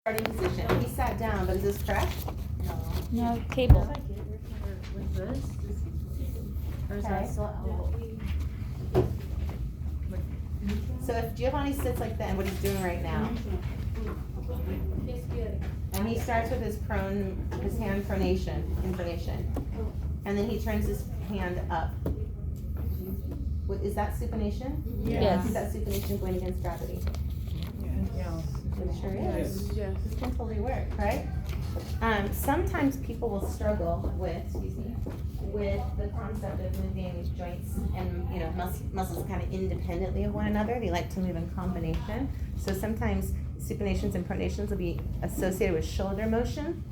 Starting position. He sat down, but is this correct? No, table. With this? Or is that Okay. still elbow? So if Giovanni sits like that, and what he's doing right now, and he starts with his hand pronation, and then he turns his hand up. Is that supination? Yes. Is that supination going against gravity? It sure is. Yes. This can totally work, right? Sometimes people will struggle with, with the concept of moving joints and, muscles kind of independently of one another. They like to move in combination. So sometimes supinations and pronations will be associated with shoulder motion.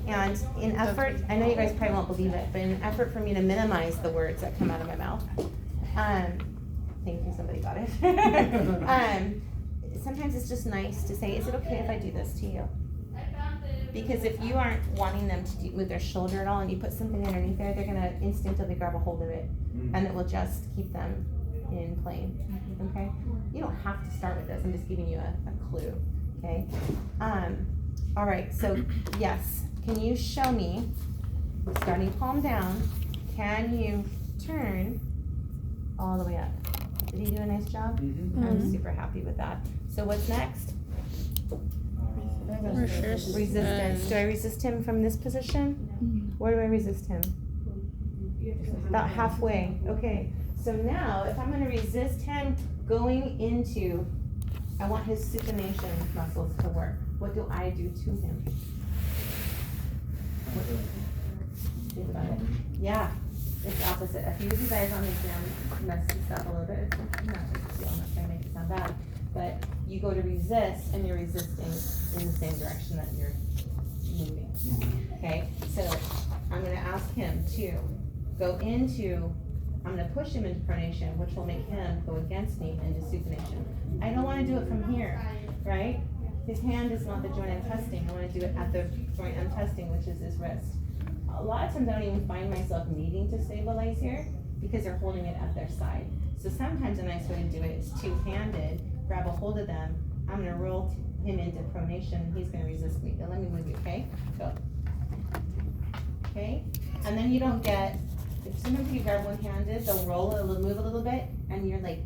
And in effort, I know you guys probably won't believe it, but in an effort for me to minimize the words that come out of my mouth, thank you, somebody got it. Sometimes it's just nice to say, is it okay if I do this to you? Because if you aren't wanting them to move their shoulder at all and you put something underneath there, they're going to instinctively grab a hold of it, and it will just keep them in plane, okay? You don't have to start with this. I'm just giving you a clue, okay? All right, so yes, can you show me, starting palm down, can you turn all the way up? Did he do a nice job? I'm super happy with that. So what's next? Resistance. Do I resist him from this position? Where do I resist him? About halfway. Okay. So now, if I'm going to resist him going into, I want his supination muscles to work. What do I do to him? Think about it. Yeah. It's opposite. A few of you guys on the exam messed this up a little bit. It's not a big deal. I'm not trying to make it sound bad. But you go to resist, and you're resisting in the same direction that you're moving. Okay? So I'm going to ask him to go into, I'm going to push him into pronation, which will make him go against me into supination. I don't want to do it from here, right? His hand is not the joint I'm testing. I want to do it at the joint I'm testing, which is his wrist. A lot of times I don't even find myself needing to stabilize here because they're holding it at their side. So sometimes a nice way to do it is two-handed, grab a hold of them. I'm going to roll him into pronation. He's going to resist me. Now let me move you, okay? Go. Okay? And then you don't get, sometimes if you grab one-handed, they'll roll a little, move a little bit, and you're like,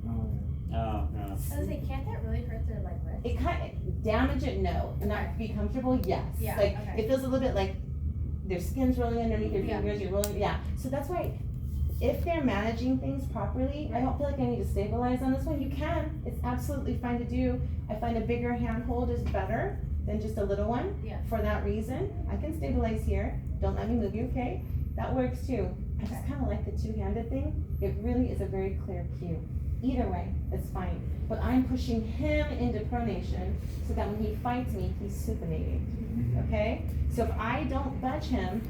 Oh, no. I was like, can't that really hurt their like wrist? it kind of, damage it, no. And not be comfortable, yes. Yeah, Like, okay. it feels a little bit like their skin's rolling underneath your Yeah. fingers, you're rolling, yeah. So that's why, if they're managing things properly, I don't feel like I need to stabilize on this one. You can, it's absolutely fine to do. I find a bigger handhold is better than just a little one. Yeah. For that reason, I can stabilize here. Don't let me move you, okay? That works too. I just kind of like the two-handed thing. It really is a very clear cue. Either way, it's fine. But I'm pushing him into pronation so that when he fights me, he's supinating, okay? So if I don't budge him,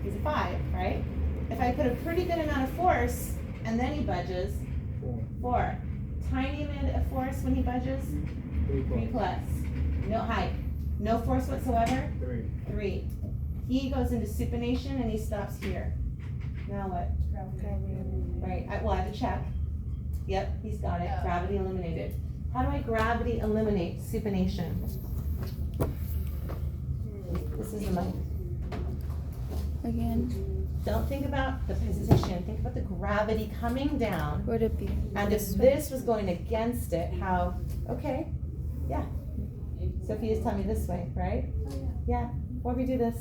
he's a 5, right? If I put a pretty good amount of force and then he budges, 4. Tiny bit of force when he budges, 3 plus. No height, no force whatsoever, 3. He goes into supination and he stops here. Now what? Right, I have to check. Yep, he's got it. Gravity eliminated. How do I gravity eliminate supination? This is the mic. Again, Don't think about the position. Think about the gravity coming down. would it be? And if this was going against it, how, okay, yeah. Sophie is telling me this way, right? Yeah, or we do this,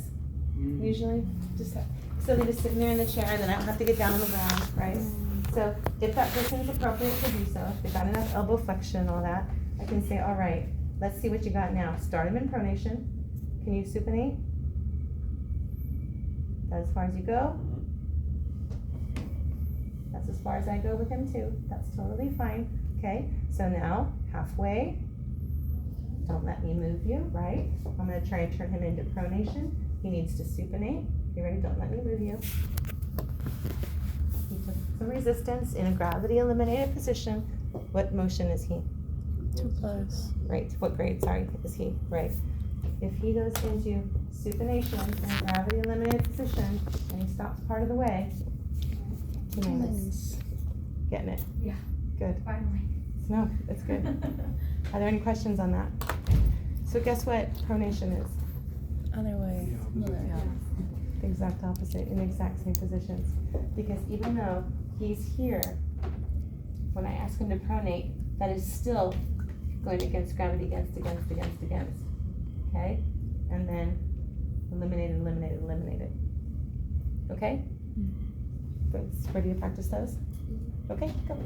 usually, just, so they just sitting there in the chair and then I don't have to get down on the ground, right? So if that person is appropriate to do so, if they've got enough elbow flexion and all that, I can say, all right, let's see what you got now. Start him in pronation. Can you supinate? That's as far as you go. That's as far as I go with him too. That's totally fine. Okay, so now halfway. Don't let me move you, right? I'm gonna try and turn him into pronation. He needs to supinate. You ready? Don't let me move you. He took some resistance in a gravity eliminated position. What motion is he? 2 plus. Right, what grade, sorry, is he? Right. If he goes into supination in a gravity eliminated position and he stops part of the way, he knows. Getting it? Yeah. Good. Finally. No, it's good. Are there any questions on that? So guess what pronation is? Other way. The exact opposite, in the exact same positions. Because even though he's here, when I ask him to pronate, that is still going against gravity, against. Okay? And then eliminated. Okay? Where do you practice those? Okay, go.